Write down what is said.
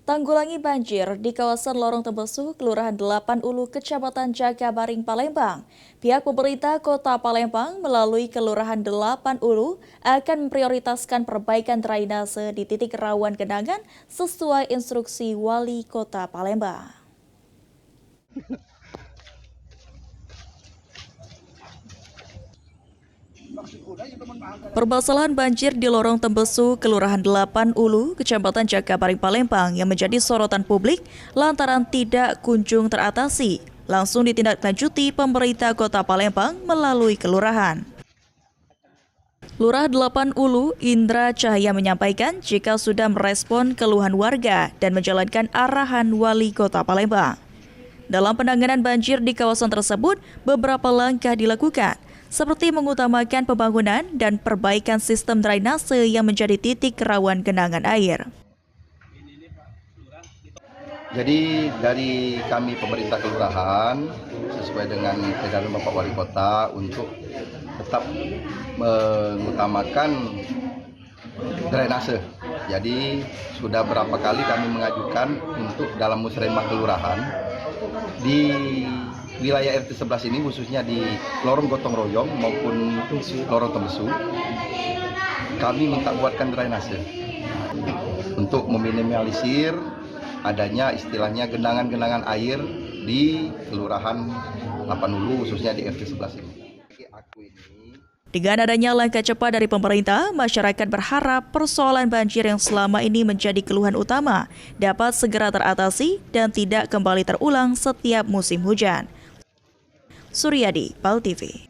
Tanggulangi banjir di kawasan Lorong Tembesu, Kelurahan 8 Ulu, Kecamatan Jakabaring, Palembang. Pihak pemerintah Kota Palembang melalui Kelurahan 8 Ulu akan memprioritaskan perbaikan drainase di titik rawan genangan sesuai instruksi Wali Kota Palembang. Permasalahan banjir di Lorong Tembesu, Kelurahan 8 Ulu, Kecamatan Jakabaring, Palembang yang menjadi sorotan publik lantaran tidak kunjung teratasi, langsung ditindaklanjuti pemerintah Kota Palembang melalui kelurahan. Lurah 8 Ulu, Indra Cahaya menyampaikan jika sudah merespon keluhan warga dan menjalankan arahan Wali Kota Palembang. Dalam penanganan banjir di kawasan tersebut, beberapa langkah dilakukan, seperti mengutamakan pembangunan dan perbaikan sistem drainase yang menjadi titik rawan genangan air. Jadi dari kami pemerintah kelurahan sesuai dengan edaran Bapak Wali Kota untuk tetap mengutamakan drainase. Jadi sudah berapa kali kami mengajukan untuk dalam musrembah kelurahan di wilayah RT 11 ini, khususnya di Lorong Gotong Royong maupun Lorong Tembesu, kami minta buatkan drainase untuk meminimalisir adanya istilahnya genangan-genangan air di Kelurahan 8 Ulu, khususnya di RT 11 ini. Dengan adanya langkah cepat dari pemerintah, masyarakat berharap persoalan banjir yang selama ini menjadi keluhan utama dapat segera teratasi dan tidak kembali terulang setiap musim hujan. Suryadi, PAL TV.